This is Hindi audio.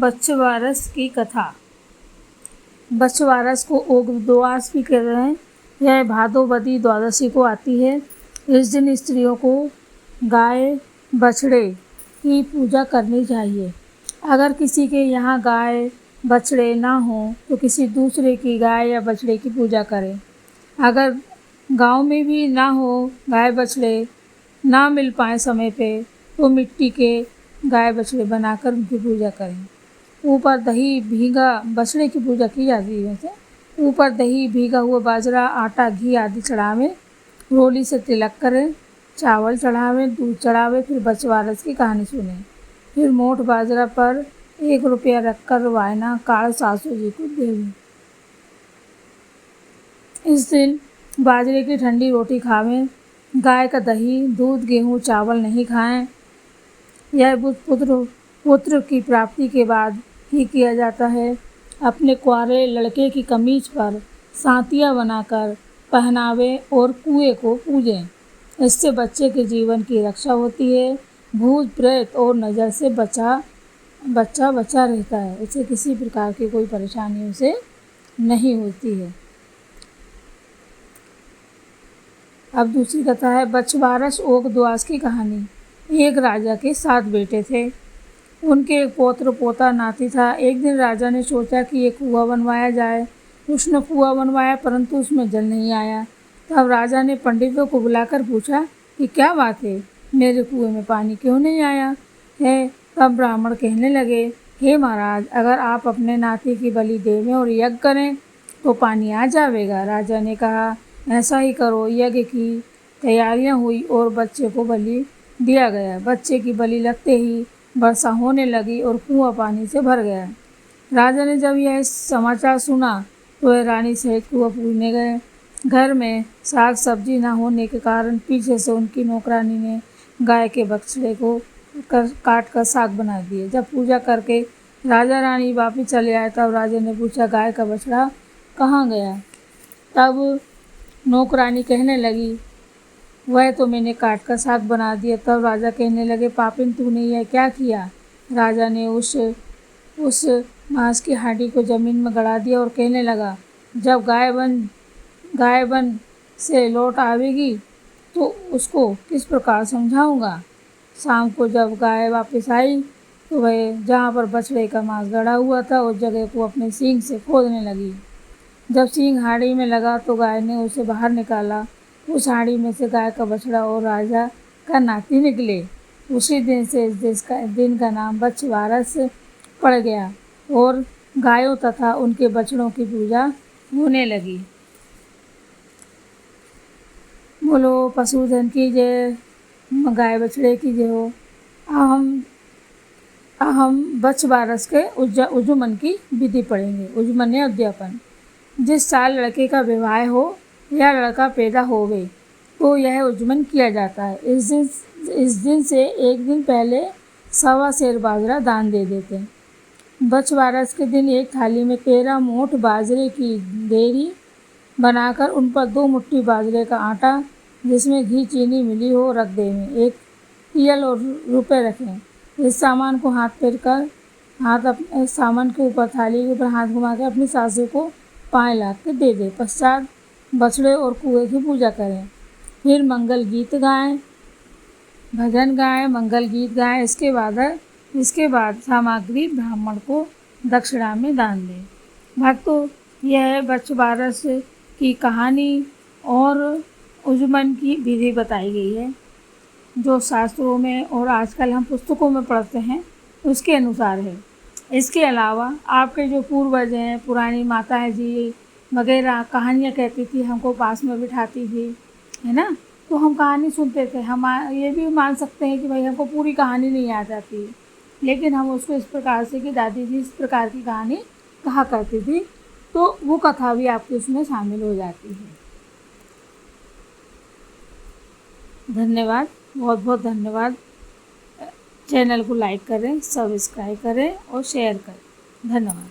बछवारस की कथा। बछवारस को उग्रद्वास भी कहते हैं। यह भादोवदी द्वादशी को आती है। इस दिन स्त्रियों को गाय बछड़े की पूजा करनी चाहिए। अगर किसी के यहाँ गाय बछड़े ना हो तो किसी दूसरे की गाय या बछड़े की पूजा करें। अगर गांव में भी ना हो, गाय बछड़े ना मिल पाए समय पे, तो मिट्टी के गाय बछड़े बनाकर उनकी पूजा करें। ऊपर दही भीगा, बछड़े की पूजा की जाती है वैसे। ऊपर दही, भीगा हुआ बाजरा, आटा, घी आदि चढ़ावें। रोली से तिलक करें, चावल चढ़ावें, दूध चढ़ावें। फिर बछवारस की कहानी सुनें। फिर मोठ बाजरा पर 1 रुपया रखकर वायना काल सासू जी को देवें। इस दिन बाजरे की ठंडी रोटी खावें। गाय का दही, दूध, गेहूँ, चावल नहीं खाएं। यह पुत्र की प्राप्ति के बाद ही किया जाता है। अपने कुंवारे लड़के की कमीज पर सातियाँ बनाकर पहनावे और कुएं को पूजें। इससे बच्चे के जीवन की रक्षा होती है। भूत प्रेत और नज़र से बच्चा रहता है। इसे किसी प्रकार की कोई परेशानी उसे नहीं होती है। अब दूसरी कथा है बछवारस उग्रद्वास की कहानी। एक राजा के 7 बेटे थे। उनके एक पौत्र पोता नाती था। एक दिन राजा ने सोचा कि एक कुआं बनवाया जाए। उसने कुआं बनवाया, परंतु उसमें जल नहीं आया। तब राजा ने पंडितों को बुलाकर पूछा कि क्या बात है, मेरे कुएं में पानी क्यों नहीं आया है। तब ब्राह्मण कहने लगे, हे महाराज, अगर आप अपने नाती की बलि देवें और यज्ञ करें तो पानी आ जाएगा। राजा ने कहा, ऐसा ही करो। यज्ञ की तैयारियां हुई और बच्चे को बलि दिया गया। बच्चे की बलि लगते ही वर्षा होने लगी और कुआं पानी से भर गया। राजा ने जब यह समाचार सुना तो वह रानी सहित कुआं पूजने गए। घर में साग सब्जी न होने के कारण पीछे से उनकी नौकरानी ने गाय के बछड़े को काट कर साग बना दिए। जब पूजा करके राजा रानी वापिस चले आए तब राजा ने पूछा, गाय का बछड़ा कहाँ गया। तब नौकरानी कहने लगी, वह तो मैंने काट कर साग बना दिया। तब राजा कहने लगे, पापिन, तूने यह क्या किया। राजा ने उस मांस की हांडी को जमीन में गड़ा दिया और कहने लगा, जब गाय बन से लौट आवेगी तो उसको किस प्रकार समझाऊंगा। शाम को जब गाय वापस आई तो वह जहाँ पर बछड़े का मांस गड़ा हुआ था उस जगह को अपने सींग से खोदने लगी। जब सींग हांडी में लगा तो गाय ने उसे बाहर निकाला। उस हांडी में से गाय का बछड़ा और राजा का नाती निकले। उसी दिन से इस दिन का नाम बछवारस पड़ गया और गायों तथा उनके बछड़ों की पूजा होने लगी। बोलो पशुधन की जय, गाय बछड़े की जय हो। हम बछवारस के उजुमन की विधि पढ़ेंगे। उजुमन या उद्यापन। जिस साल लड़के का विवाह हो या लड़का पैदा होवे तो यह उजुमन किया जाता है। इस दिन से एक दिन पहले 1.25 सेर बाजरा दान दे देते हैं। बछवारस के दिन एक थाली में 13 मोठ बाजरे की देरी बनाकर उन पर 2 मुट्ठी बाजरे का आटा जिसमें घी चीनी मिली हो रख देवें। एक तियल और रुपए रखें। इस सामान को सामान के ऊपर, थाली के ऊपर हाथ घुमा कर अपनी सासू को पाए ला के दे दे। पश्चात बछड़े और कुएं की पूजा करें। फिर मंगल गीत गाएं, भजन गाएं, मंगल गीत गाएं। इसके बाद सामग्री ब्राह्मण को दक्षिणा में दान दें। भक्तों, यह बछवारस की कहानी और उजुमन की विधि बताई गई है जो शास्त्रों में और आजकल हम पुस्तकों में पढ़ते हैं उसके अनुसार है। इसके अलावा आपके जो पूर्वज हैं, पुरानी माताएं जी वगैरह कहानियाँ कहती थी, हमको पास में बिठाती थी, है ना, तो हम कहानी सुनते थे। हम ये भी मान सकते हैं कि भाई हमको पूरी कहानी नहीं याद आती, लेकिन हम उसको इस प्रकार से कि दादी जी इस प्रकार की कहानी कहा करती थी, तो वो कथा भी आपकी उसमें शामिल हो जाती है। धन्यवाद, बहुत बहुत धन्यवाद। चैनल को लाइक करें, सब्सक्राइब करें और शेयर करें। धन्यवाद।